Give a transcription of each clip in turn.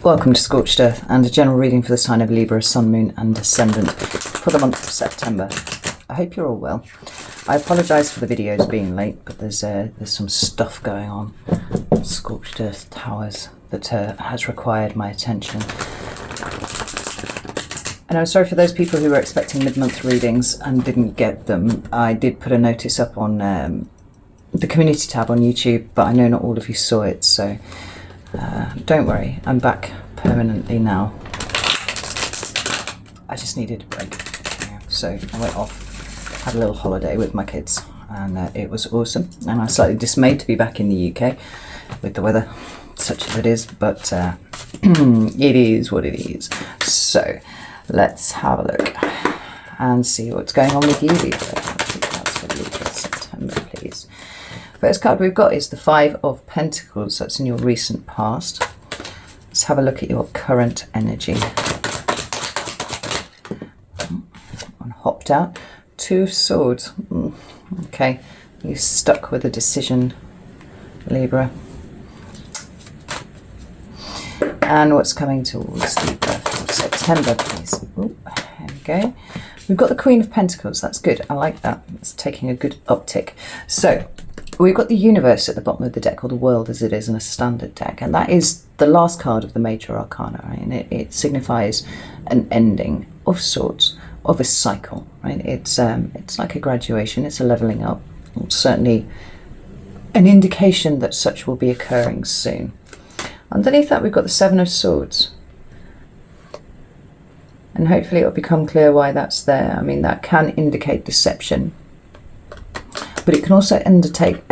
Welcome to Scorched Earth and a general reading for the sign of Libra, Sun, Moon and Ascendant for the month of September. I hope you're all well. I apologise for the videos being late, but there's some stuff going on Scorched Earth Towers that has required my attention. And I'm sorry for those people who were expecting mid-month readings and didn't get them. I did put a notice up on the community tab on YouTube, but I know not all of you saw it, so don't worry, I'm back permanently now. I just needed a break. So I went off, had a little holiday with my kids, and it was awesome. And I'm slightly dismayed to be back in the UK with the weather, such as it is, but it is what it is. So let's have a look and see what's going on with you, Libra. That's for Libra September, please. First card we've got is the Five of Pentacles. That's in your recent past. Let's have a look at your current energy. One hopped out. Two of Swords. Okay, you're stuck with a decision, Libra. And what's coming towards Libra for September, please? Ooh, there we go. We've got the Queen of Pentacles. That's good. I like that. It's taking a good uptick. So we've got the Universe at the bottom of the deck, or the World as it is in a standard deck, and that is the last card of the major arcana, right? And it signifies an ending of sorts, of a cycle, right? It's like a graduation, it's a leveling up. It's certainly an indication that such will be occurring soon. Underneath that, we've got the Seven of Swords. And hopefully it'll become clear why that's there. I mean, that can indicate deception, but it can also indicate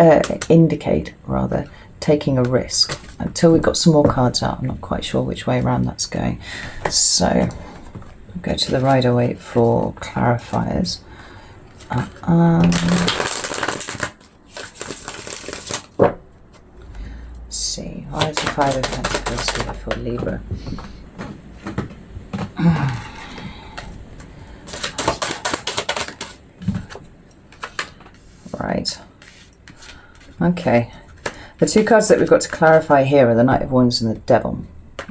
taking a risk. Until we've got some more cards out, I'm not quite sure which way around that's going. So I'll go to the Rider-Waite for clarifiers. Let's see, why is the Five of Pentacles here for Libra? Right. Okay. The two cards that we've got to clarify here are the Knight of Wands and the Devil.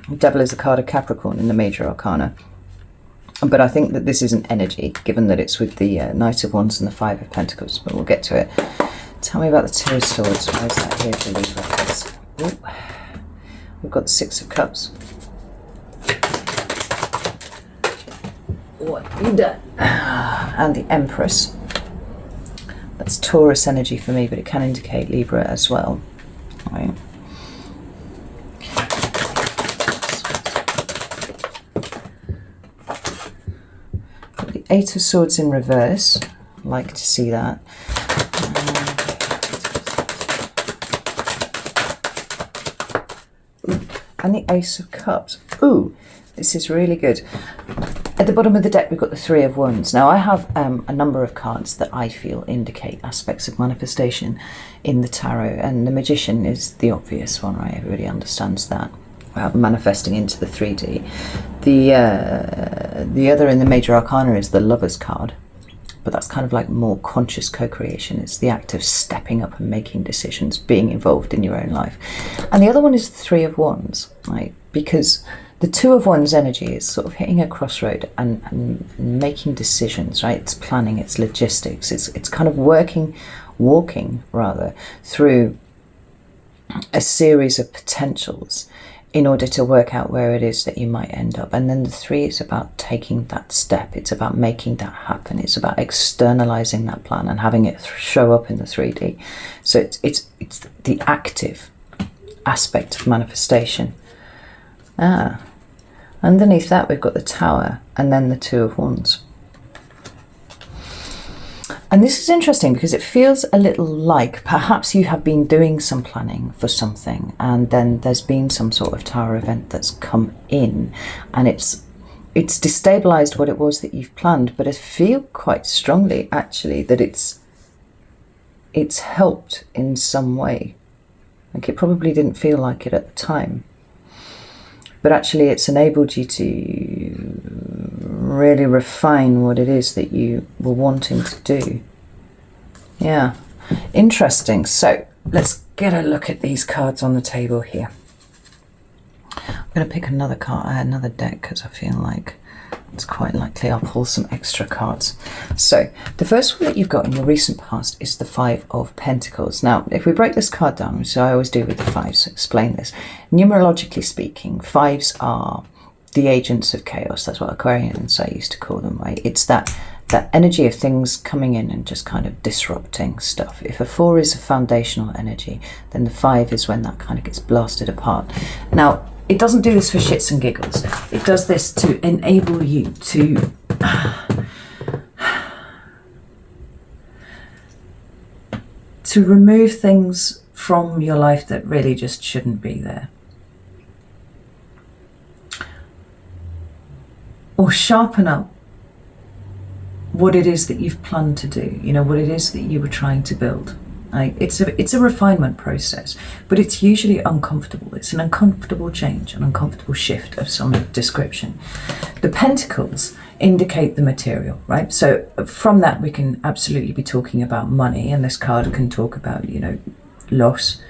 The Devil is a card of Capricorn in the major arcana. But I think that this is an energy, given that it's with the Knight of Wands and the Five of Pentacles. But we'll get to it. Tell me about the Two of Swords. Why is that here for Libra? Ooh. We've got the Six of Cups. What have you done? And the Empress. That's Taurus energy for me, but it can indicate Libra as well. Right. The Eight of Swords in reverse. I'd like to see that. And the Ace of Cups. Ooh, this is really good. At the bottom of the deck, we've got the Three of Wands. Now, I have a number of cards that I feel indicate aspects of manifestation in the tarot, and the Magician is the obvious one, right? Everybody understands that. Manifesting into the 3D. The other in the major arcana is the Lover's card, but that's kind of like more conscious co-creation. It's the act of stepping up and making decisions, being involved in your own life. And the other one is the Three of Wands, right? Because the Two of Wands energy is sort of hitting a crossroad and making decisions, right? It's planning, it's logistics, it's kind of walking rather, through a series of potentials in order to work out where it is that you might end up. And then the Three is about taking that step. It's about making that happen. It's about externalizing that plan and having it show up in the 3D. So it's the active aspect of manifestation. Underneath that, we've got the Tower and then the Two of Wands. And this is interesting because it feels a little like perhaps you have been doing some planning for something, and then there's been some sort of Tower event that's come in, and it's destabilized what it was that you've planned. But I feel quite strongly actually that it's helped in some way. Like, it probably didn't feel like it at the time, but actually it's enabled you to really refine what it is that you were wanting to do. Yeah, interesting. So let's get a look at these cards on the table here. I'm going to pick another card, another deck, because I feel like it's quite likely I'll pull some extra cards. So the first one that you've got in your recent past is the Five of Pentacles. Now, if we break this card down, which I always do with the fives, explain this. Numerologically speaking, fives are the agents of chaos. That's what Aquarians I used to call them, right? It's that energy of things coming in and just kind of disrupting stuff. If a 4 is a foundational energy, then the 5 is when that kind of gets blasted apart. Now, it doesn't do this for shits and giggles. It does this to enable you to remove things from your life that really just shouldn't be there. Or sharpen up what it is that you've planned to do, you know, what it is that you were trying to build. It's a refinement process, but it's usually uncomfortable. It's an uncomfortable change, an uncomfortable shift of some description. The pentacles indicate the material, right? So from that, we can absolutely be talking about money, and this card can talk about, you know, loss,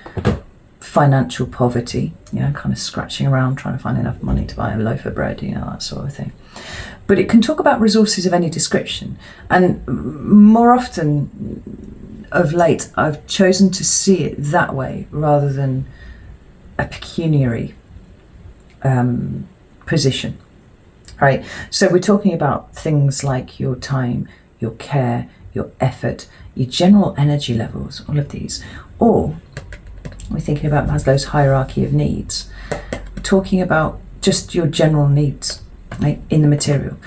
financial poverty, you know, kind of scratching around trying to find enough money to buy a loaf of bread, you know, that sort of thing. But it can talk about resources of any description, and more often of late I've chosen to see it that way rather than a pecuniary position, right? So we're talking about things like your time, your care, your effort, your general energy levels, all of these. Or we're thinking about Maslow's hierarchy of needs. We're talking about just your general needs, right, in the material.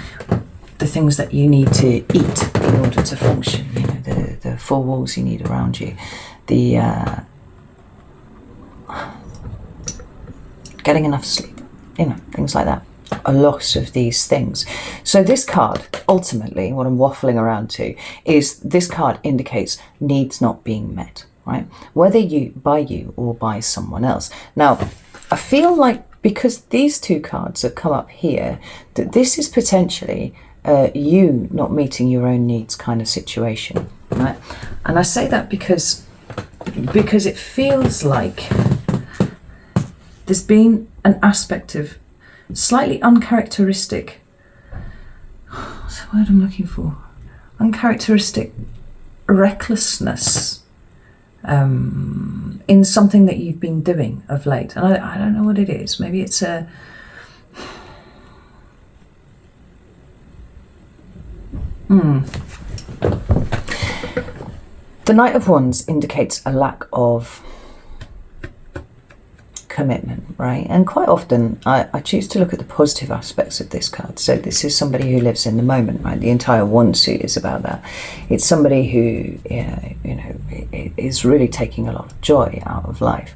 The things that you need to eat in order to function, you know, the 4 walls you need around you, the getting enough sleep, you know, things like that. A loss of these things. So this card, ultimately, what I'm waffling around to, is this card indicates needs not being met, right? Whether you or by someone else. Now, I feel like because these 2 cards have come up here, that this is potentially you not meeting your own needs kind of situation, right? And I say that because it feels like there's been an aspect of slightly uncharacteristic, what's the word I'm looking for? Uncharacteristic recklessness in something that you've been doing of late. And I don't know what it is. Maybe it's a The Knight of Wands indicates a lack of commitment, right? And quite often I choose to look at the positive aspects of this card. So this is somebody who lives in the moment, right? The entire wand suit is about that. It's somebody who, you know, is really taking a lot of joy out of life.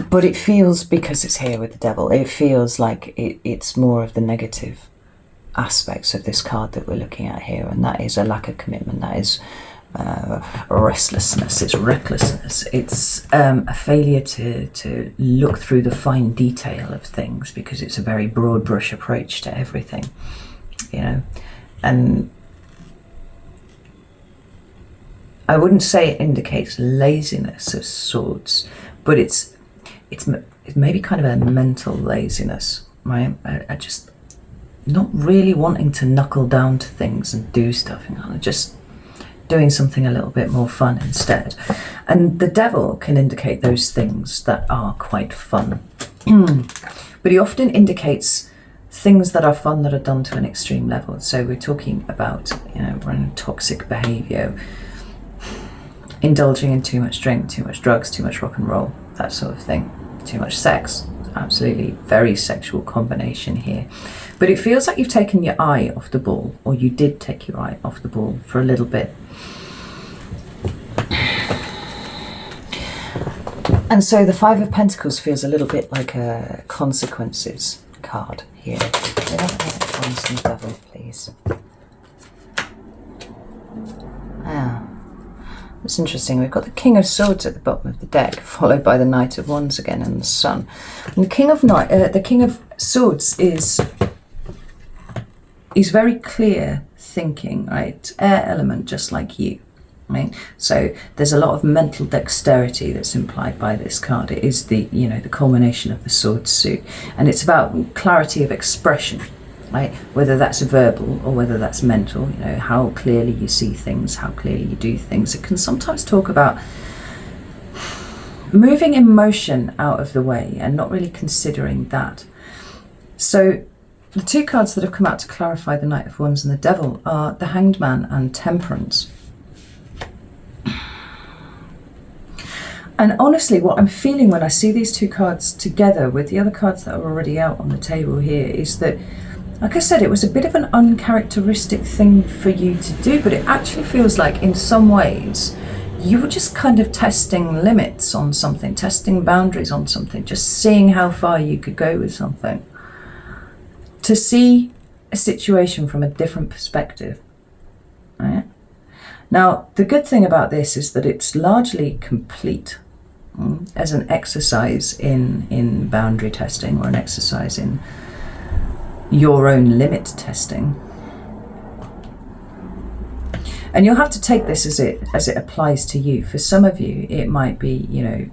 But it feels, because it's here with the devil, it feels like it's more of the negative aspects of this card that we're looking at here, and that is a lack of commitment. That is restlessness, it's recklessness, it's a failure to look through the fine detail of things, because it's a very broad brush approach to everything, you know. And I wouldn't say it indicates laziness of sorts, but it's maybe kind of a mental laziness, right? I just not really wanting to knuckle down to things and do stuff, you know, just doing something a little bit more fun instead. And the devil can indicate those things that are quite fun. But he often indicates things that are fun that are done to an extreme level. So we're talking about, you know, running toxic behavior, indulging in too much drink, too much drugs, too much rock and roll, that sort of thing. Too much sex. Absolutely very sexual combination here. But it feels like you've taken your eye off the ball, or you did take your eye off the ball for a little bit. And so the Five of Pentacles feels a little bit like a consequences card here. Can I have some devil, please? Ah, it's interesting. We've got the King of Swords at the bottom of the deck, followed by the Knight of Wands again and the Sun. And the King of Swords is very clear thinking, right? Air element, just like you, Right? So there's a lot of mental dexterity that's implied by this card. It is the, you know, the culmination of the sword suit, and it's about clarity of expression, right? Whether that's verbal or whether that's mental, you know, how clearly you see things, how clearly you do things. It can sometimes talk about moving emotion out of the way and not really considering that. So the two cards that have come out to clarify the Knight of Wands and the Devil are the Hanged Man and Temperance. And honestly, what I'm feeling when I see these two cards together with the other cards that are already out on the table here is that, like I said, it was a bit of an uncharacteristic thing for you to do, but it actually feels like in some ways you were just kind of testing limits on something, testing boundaries on something, just seeing how far you could go with something. To see a situation from a different perspective, right? Now, the good thing about this is that it's largely complete as an exercise in boundary testing, or an exercise in your own limit testing. And you'll have to take this as it applies to you. For some of you, it might be, you know,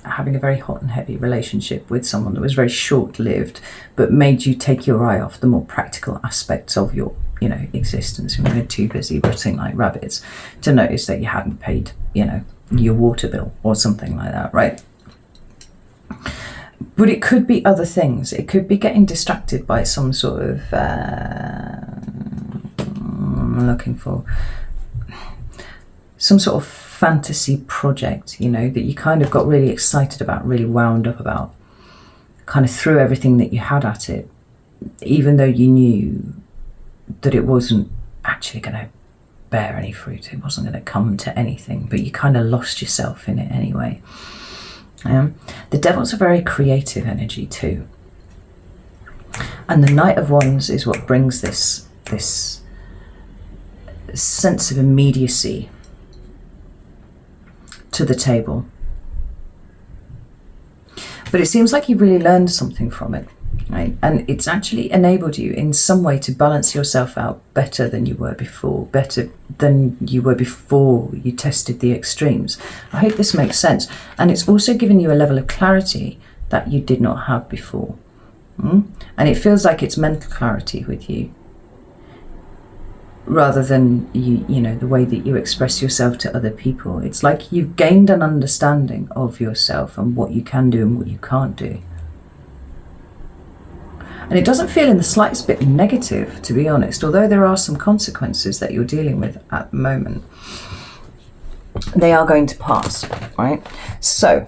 having a very hot and heavy relationship with someone that was very short-lived, but made you take your eye off the more practical aspects of your, you know, existence. You were too busy rutting like rabbits to notice that you hadn't paid, you know, your water bill or something like that, right? But it could be other things. It could be getting distracted by some sort of, I'm looking for some sort of fantasy project, you know, that you kind of got really excited about, really wound up about, kind of threw everything that you had at it, even though you knew that it wasn't actually going to bear any fruit, it wasn't going to come to anything, but you kind of lost yourself in it anyway. The Devil's a very creative energy too, and the Knight of Wands is what brings this sense of immediacy to the table. But it seems like you really learned something from it, right? And it's actually enabled you in some way to balance yourself out better than you were before, better than you were before you tested the extremes. I hope this makes sense. And it's also given you a level of clarity that you did not have before. And it feels like it's mental clarity with you, rather than you know, the way that you express yourself to other people. It's like you've gained an understanding of yourself and what you can do and what you can't do. And it doesn't feel in the slightest bit negative, to be honest, although there are some consequences that you're dealing with at the moment. They are going to pass, right? So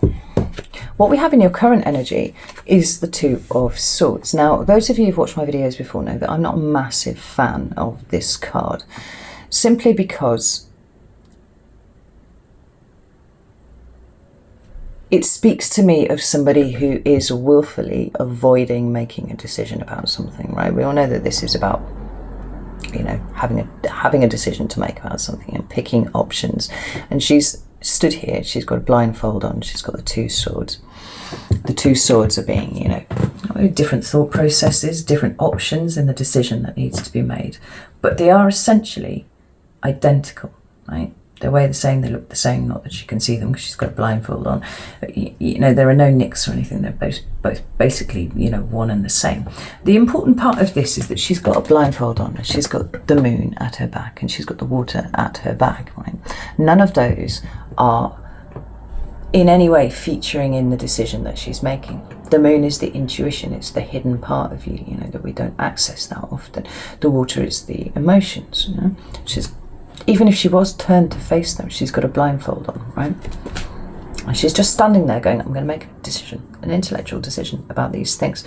what we have in your current energy is the Two of Swords. Now, those of you who've watched my videos before know that I'm not a massive fan of this card, simply because it speaks to me of somebody who is willfully avoiding making a decision about something, right? We all know that this is about, you know, having a decision to make about something and picking options. And she's stood here, she's got a blindfold on, she's got the two swords. The two swords are being, you know, different thought processes, different options in the decision that needs to be made. But they are essentially identical, right? They weigh the same, they look the same, not that she can see them because she's got a blindfold on. You know, there are no nicks or anything, they're both basically, you know, one and the same. The important part of this is that she's got a blindfold on, she's got the moon at her back, and she's got the water at her back, right? None of those are in any way featuring in the decision that she's making. The moon is the intuition, it's the hidden part of you, you know, that we don't access that often. The water is the emotions, you know. Even if she was turned to face them, she's got a blindfold on, right? And she's just standing there going, I'm going to make a decision, an intellectual decision about these things.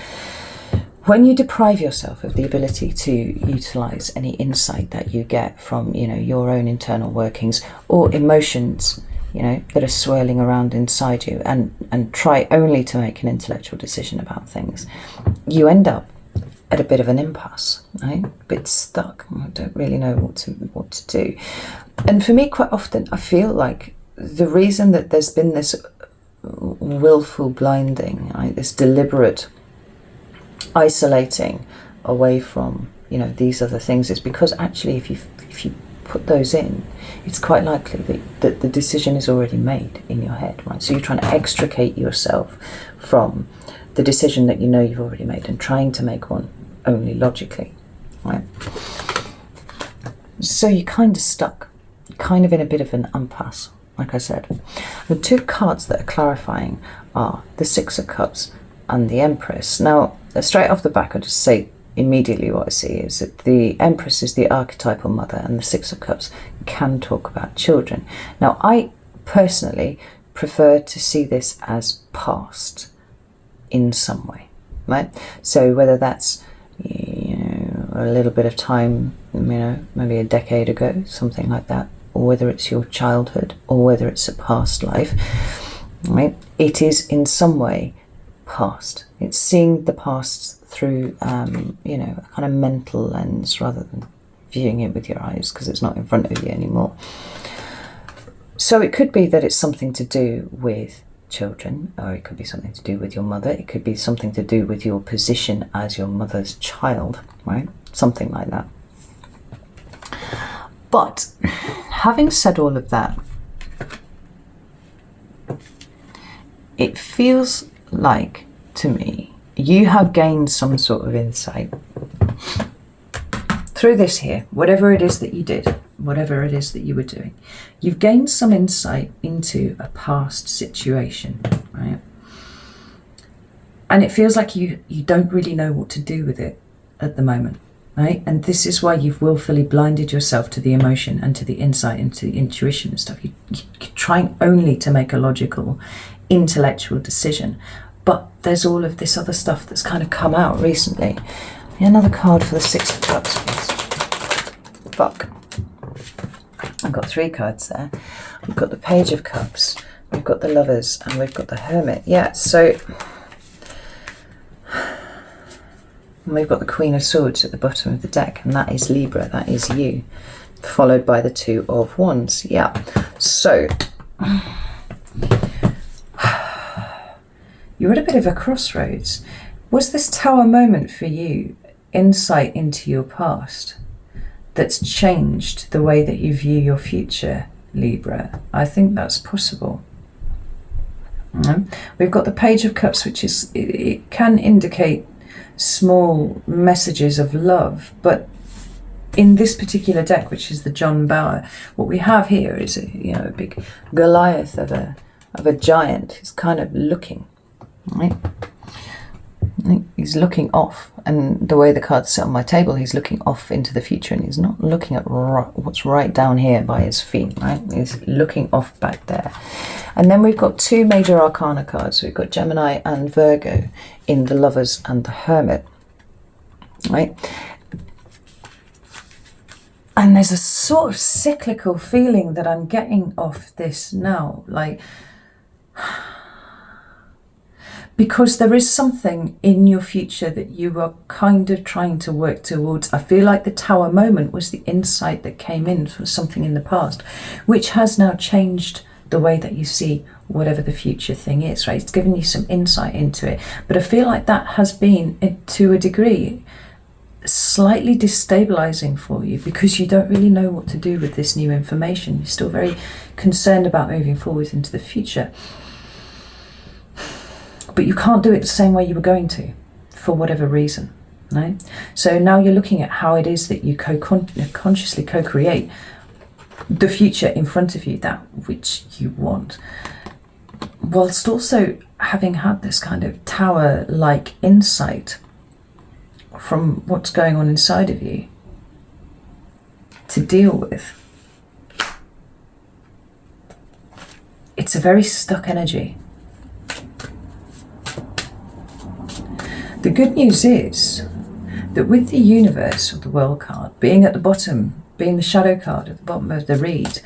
When you deprive yourself of the ability to utilize any insight that you get from, you know, your own internal workings or emotions, you know, that are swirling around inside you, and try only to make an intellectual decision about things, you end up at a bit of an impasse, right? A bit stuck. I don't really know what to do. And for me, quite often, I feel like the reason that there's been this willful blinding, right, this deliberate isolating away from, you know, these other things, is because actually if you put those in, it's quite likely that the decision is already made in your head, right? So you're trying to extricate yourself from the decision that you know you've already made and trying to make one only logically, right? So you're kind of stuck, kind of in a bit of an impasse, like I said. The two cards that are clarifying are the Six of Cups and the Empress. Now, straight off the back, I'll just say immediately what I see is that the Empress is the archetypal mother and the Six of Cups can talk about children. Now, I personally prefer to see this as past in some way, right? So whether that's, you know, a little bit of time, you know, maybe a decade ago, something like that, or whether it's your childhood, or whether it's a past life, right? It is in some way past. It's seeing the past through, you know, a kind of mental lens rather than viewing it with your eyes because it's not in front of you anymore. So it could be that it's something to do with children, or it could be something to do with your mother. It could be something to do with your position as your mother's child, right? Something like that. But having said all of that, it feels like, to me, you have gained some sort of insight through this here, whatever it is that you did, whatever it is that you were doing. You've gained some insight into a past situation, right? And it feels like you don't really know what to do with it at the moment, right? And this is why you've willfully blinded yourself to the emotion and to the insight into the intuition and stuff. You're trying only to make a logical, intellectual decision. But there's all of this other stuff that's kind of come out recently. Another card for the Six of Cups, please. Fuck. I've got three cards there. We've got the Page of Cups, we've got the Lovers, and we've got the Hermit. Yeah, so... And we've got the Queen of Swords at the bottom of the deck, and that is Libra, that is you. Followed by the Two of Wands. Yeah, so... You're at a bit of a crossroads. Was this Tower moment for you insight into your past that's changed the way that you view your future, Libra? I think that's possible. We've got the Page of Cups, which is, it can indicate small messages of love, but in this particular deck, which is the John Bower, what we have here is a big Goliath of a giant who's kind of looking. Right? He's looking off, and the way the cards sit on my table, he's looking off into the future, and he's not looking at what's right down here by his feet, right? He's looking off back there. And then we've got two major arcana cards. We've got Gemini and Virgo in the Lovers and the Hermit, right? And there's a sort of cyclical feeling that I'm getting off this now, like... Because there is something in your future that you are kind of trying to work towards. I feel like the Tower moment was the insight that came in from something in the past, which has now changed the way that you see whatever the future thing is, right? It's given you some insight into it. But I feel like that has been, to a degree, slightly destabilizing for you because you don't really know what to do with this new information. You're still very concerned about moving forward into the future. But you can't do it the same way you were going to, for whatever reason, right? So now you're looking at how it is that you consciously co-create the future in front of you, that which you want, whilst also having had this kind of tower-like insight from what's going on inside of you to deal with. It's a very stuck energy. The good news is that with the Universe, or the World card, being at the bottom, being the shadow card at the bottom of the read,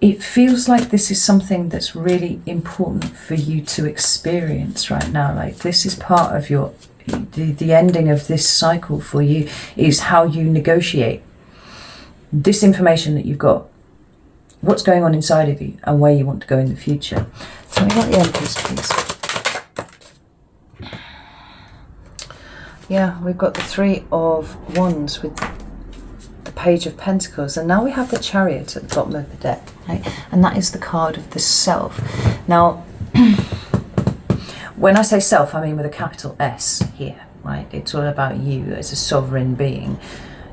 it feels like this is something that's really important for you to experience right now. Like this is part of your, the ending of this cycle for you is how you negotiate this information that you've got, what's going on inside of you and where you want to go in the future. So we got the Empress, please. Yeah, we've got the Three of Wands with the Page of Pentacles, and now we have the Chariot at the bottom of the deck, right? And that is the card of the self. Now, when I say self, I mean with a capital S here, right? It's all about you as a sovereign being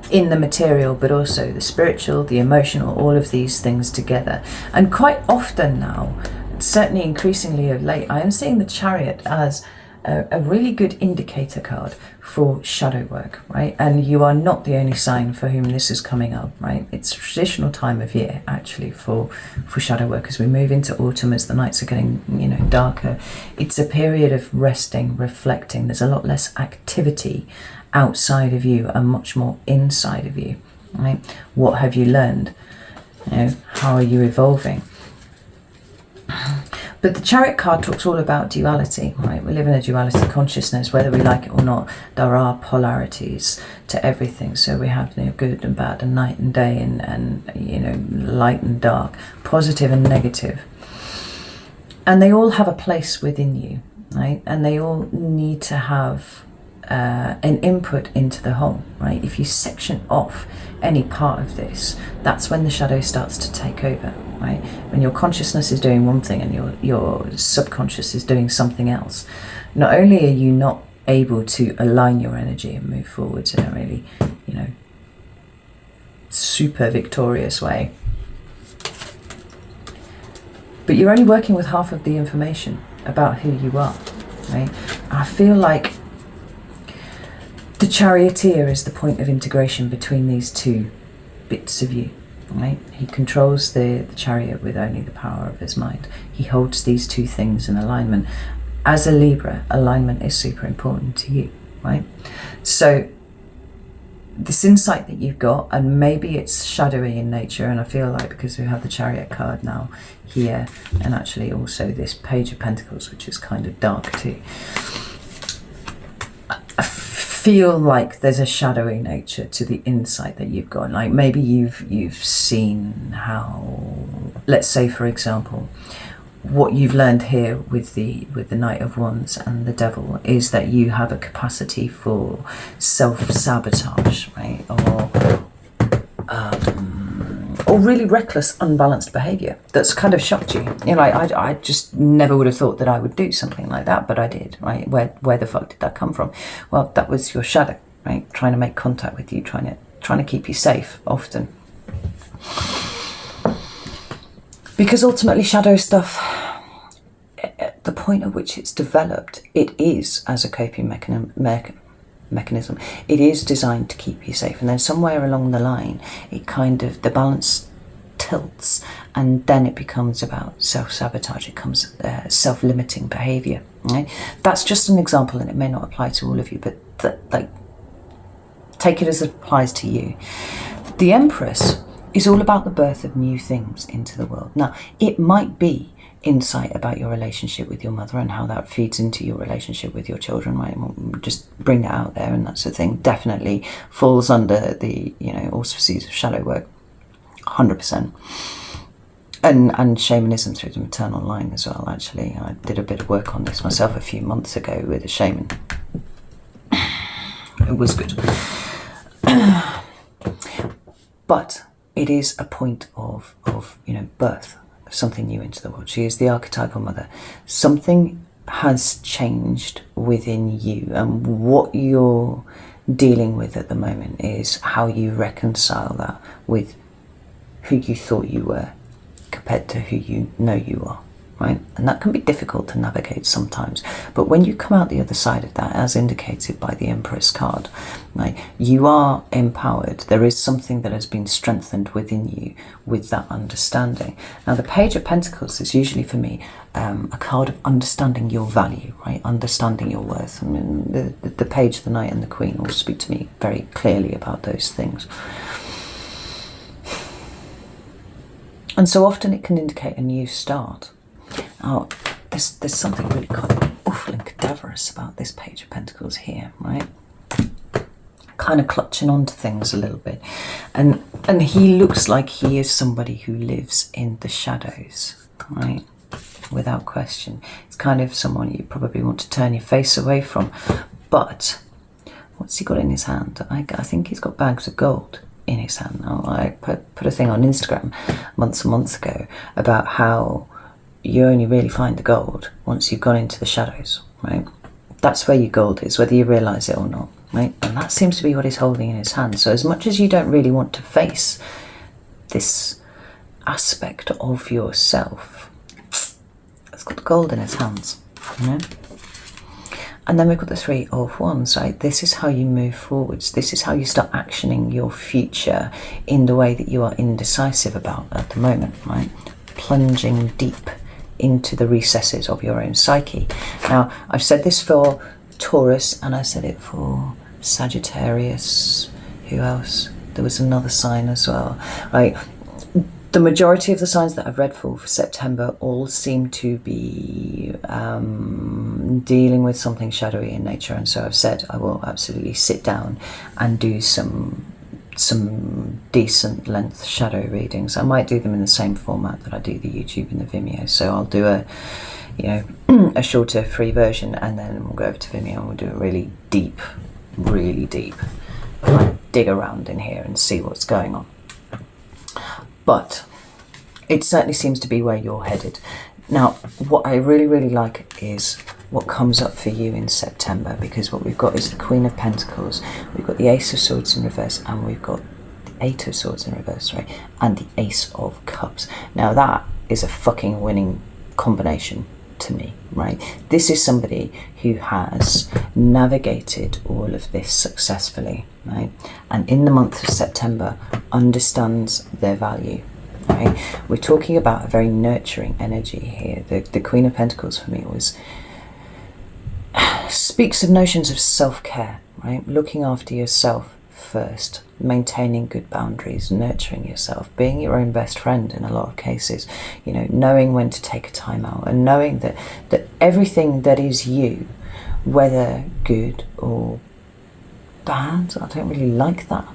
in the material, but also the spiritual, the emotional, all of these things together. And quite often now, certainly increasingly of late, I am seeing the Chariot as a really good indicator card for shadow work, right? And you are not the only sign for whom this is coming up, right? It's a traditional time of year actually for shadow work as we move into autumn, as the nights are getting, you know, darker. It's a period of resting, reflecting. There's a lot less activity outside of you and much more inside of you, right? What have you learned? You know, how are you evolving? But the Chariot card talks all about duality, right? We live in a duality consciousness, whether we like it or not. There are polarities to everything. So we have, you know, good and bad, and night and day, and you know, light and dark, positive and negative. And they all have a place within you, right? And they all need to have an input into the whole, right? If you section off any part of this, that's when the shadow starts to take over, right? When your consciousness is doing one thing and your subconscious is doing something else, not only are you not able to align your energy and move forwards in a really, you know, super victorious way, but you're only working with half of the information about who you are, right? I feel like the charioteer is the point of integration between these two bits of you, right? He controls the chariot with only the power of his mind. He holds these two things in alignment. As a Libra, alignment is super important to you, right? So this insight that you've got, and maybe it's shadowy in nature, and I feel like because we have the Chariot card now here, and actually also this Page of Pentacles, which is kind of dark too, I feel like there's a shadowy nature to the insight that you've got. Like maybe you've seen how, let's say for example, what you've learned here with the Knight of Wands and the Devil is that you have a capacity for self-sabotage, right? Or really reckless, unbalanced behaviour that's kind of shocked you. You know, like, I just never would have thought that I would do something like that, but I did, right? Where the fuck did that come from? Well, that was your shadow, right? Trying to make contact with you, trying to keep you safe, often. Because ultimately, shadow stuff, at the point at which it's developed, it is as a coping mechanism. It is designed to keep you safe, and then somewhere along the line it kind of, the balance tilts, and then it becomes about self-sabotage. It becomes self-limiting behavior, right? That's just an example, and it may not apply to all of you, but like, take it as it applies to you. The Empress is all about the birth of new things into the world. Now, it might be insight about your relationship with your mother and how that feeds into your relationship with your children, right? We'll just bring that out there, and that's the thing. Definitely falls under the, you know, auspices of shadow work, 100%. And shamanism through the maternal line as well, actually. I did a bit of work on this myself a few months ago with a shaman. It was good. But it is a point of you know, birth, something new into the world. She is the archetypal mother. Something has changed within you, and what you're dealing with at the moment is how you reconcile that with who you thought you were compared to who you know you are, right? And that can be difficult to navigate sometimes, but when you come out the other side of that, as indicated by the Empress card, right, you are empowered. There is something that has been strengthened within you with that understanding. Now, the Page of Pentacles is usually for me a card of understanding your value, right? Understanding your worth. I mean, the Page, the Knight and the Queen all speak to me very clearly about those things. And so often it can indicate a new start. Oh, there's something really quite awful and cadaverous about this Page of Pentacles here, right? Kind of clutching onto things a little bit. And he looks like he is somebody who lives in the shadows, right? Without question. It's kind of someone you probably want to turn your face away from. But what's he got in his hand? I think he's got bags of gold in his hand. Now, I put a thing on Instagram months and months ago about how you only really find the gold once you've gone into the shadows, right? That's where your gold is, whether you realise it or not, right? And that seems to be what he's holding in his hand. So as much as you don't really want to face this aspect of yourself, it's got the gold in his hands, you know? And then we've got the Three of Wands, right? This is how you move forwards. This is how you start actioning your future in the way that you are indecisive about at the moment, right? Plunging deep into the recesses of your own psyche. Now, I've said this for Taurus, and I said it for Sagittarius. Who else? There was another sign as well, right? The majority of the signs that I've read for September all seem to be dealing with something shadowy in nature, and so I've said I will absolutely sit down and do some decent length shadow readings. I might do them in the same format that I do the YouTube and the Vimeo. So I'll do a shorter free version, and then we'll go over to Vimeo and we'll do a really deep, kind of dig around in here and see what's going on. But it certainly seems to be where you're headed. Now, what I really like is what comes up for you in September, because what we've got is the Queen of Pentacles, we've got the Ace of Swords in reverse, and we've got the Eight of Swords in reverse, right? And the Ace of Cups. Now that is a fucking winning combination to me, right? This is somebody who has navigated all of this successfully, right? And in the month of September understands their value, right? We're talking about a very nurturing energy here. The Queen of Pentacles for me speaks of notions of self-care, right? Looking after yourself first, maintaining good boundaries, nurturing yourself, being your own best friend in a lot of cases, you know, knowing when to take a time out, and knowing that everything that is you, whether good or bad, I don't really like that,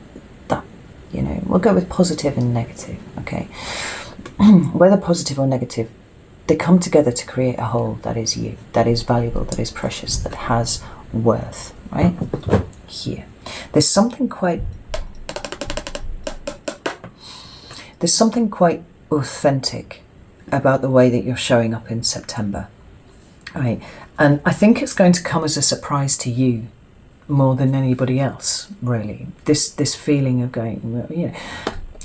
you know, we'll go with positive and negative, okay? Whether positive or negative, they come together to create a whole that is you, that is valuable, that is precious, that has worth, right? Here. There's something quite authentic about the way that you're showing up in September, right? And I think it's going to come as a surprise to you more than anybody else, really. This feeling of going, you know,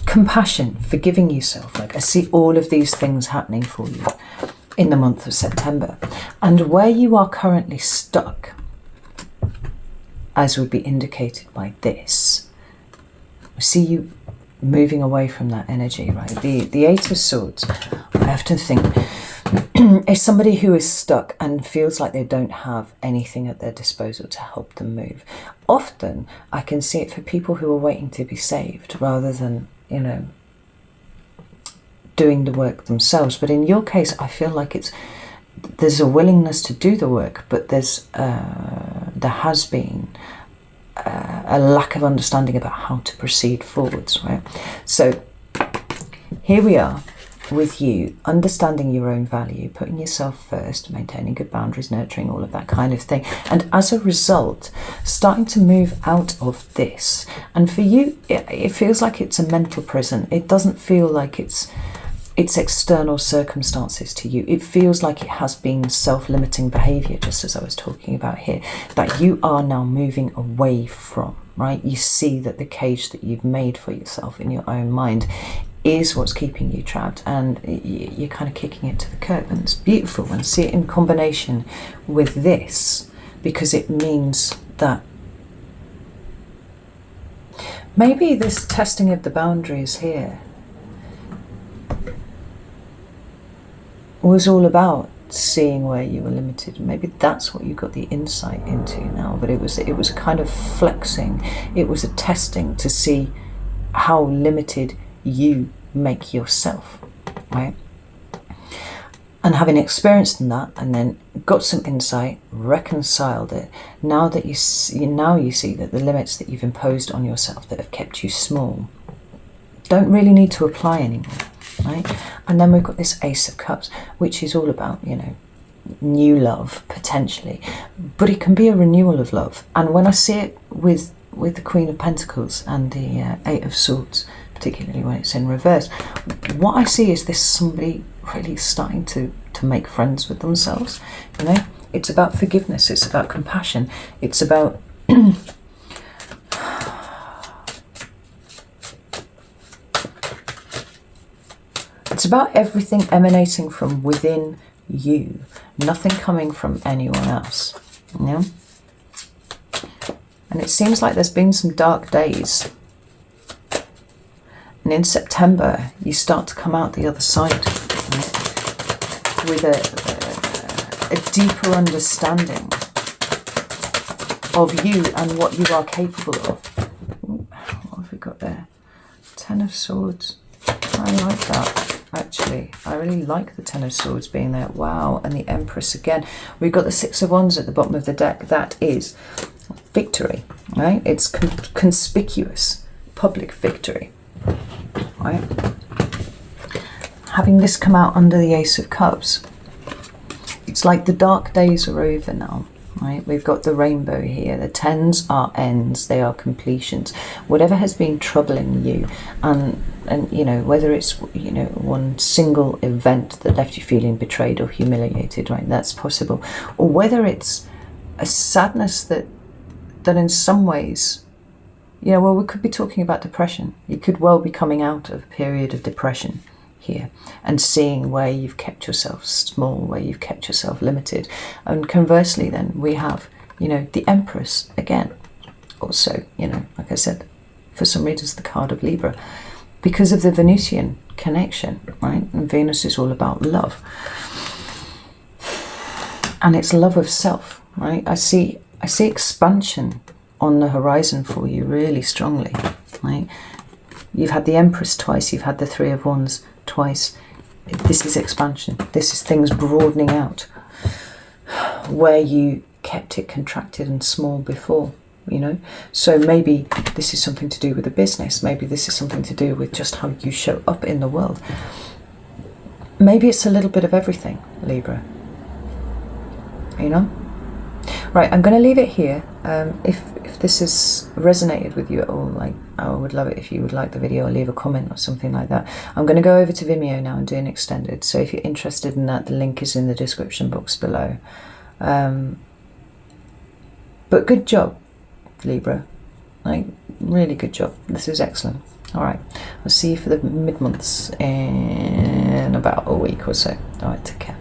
compassion, forgiving yourself. Like, I see all of these things happening for you in the month of September. And where you are currently stuck, as would be indicated by this, I see you moving away from that energy, right? The Eight of Swords, I often think, is somebody who is stuck and feels like they don't have anything at their disposal to help them move. Often, I can see it for people who are waiting to be saved rather than, you know, doing the work themselves. But in your case, I feel like there's a willingness to do the work, but there has been a lack of understanding about how to proceed forwards, right? So here we are with you, understanding your own value, putting yourself first, maintaining good boundaries, nurturing, all of that kind of thing. And as a result, starting to move out of this. And for you, it feels like it's a mental prison. It doesn't feel like it's external circumstances to you. It feels like it has been self-limiting behavior, just as I was talking about here, that you are now moving away from, right? You see that the cage that you've made for yourself in your own mind is what's keeping you trapped, and you're kind of kicking it to the curb. And it's beautiful, and see it in combination with this, because it means that maybe this testing of the boundaries here was all about seeing where you were limited. Maybe that's what you got the insight into now. But it was a kind of flexing. It was a testing to see how limited you make yourself, right? And having experienced in that, and then got some insight, reconciled it, now you see that the limits that you've imposed on yourself that have kept you small don't really need to apply anymore, right? And then we've got this Ace of Cups, which is all about, you know, new love, potentially. But it can be a renewal of love. And when I see it with with the Queen of Pentacles and the Eight of Swords, particularly when it's in reverse, what I see is this somebody really starting to make friends with themselves. You know, it's about forgiveness, it's about compassion, it's about it's about everything emanating from within you, nothing coming from anyone else. You know? And it seems like there's been some dark days. And in September, you start to come out the other side, right? With a deeper understanding of you and what you are capable of. Ooh, what have we got there? Ten of Swords. I like that, actually. I really like the Ten of Swords being there. Wow, and the Empress again. We've got the Six of Wands at the bottom of the deck. That is victory, right? It's conspicuous, public victory, right? Having this come out under the Ace of Cups, it's like the dark days are over now, right? We've got the rainbow here. The tens are ends, they are completions. Whatever has been troubling you, and you know, whether it's, you know, one single event that left you feeling betrayed or humiliated, right? That's possible. Or whether it's a sadness that in some ways, you know, well, we could be talking about depression. You could well be coming out of a period of depression here and seeing where you've kept yourself small, where you've kept yourself limited. And conversely then, we have, you know, the Empress again. Also, you know, like I said, for some readers, the card of Libra, because of the Venusian connection, right? And Venus is all about love. And it's love of self, right? I see expansion on the horizon for you really strongly, right? You've had the Empress twice, you've had the Three of Wands twice. This is expansion. This is things broadening out where you kept it contracted and small before, you know? So maybe this is something to do with the business. Maybe this is something to do with just how you show up in the world. Maybe it's a little bit of everything, Libra, you know? Right, I'm going to leave it here. If this has resonated with you at all, like, I would love it if you would like the video or leave a comment or something like that. I'm going to go over to Vimeo now and do an extended. So if you're interested in that, the link is in the description box below. But good job, Libra. Like, really good job. This is excellent. All right, I'll see you for the mid-months in about a week or so. All right, take care.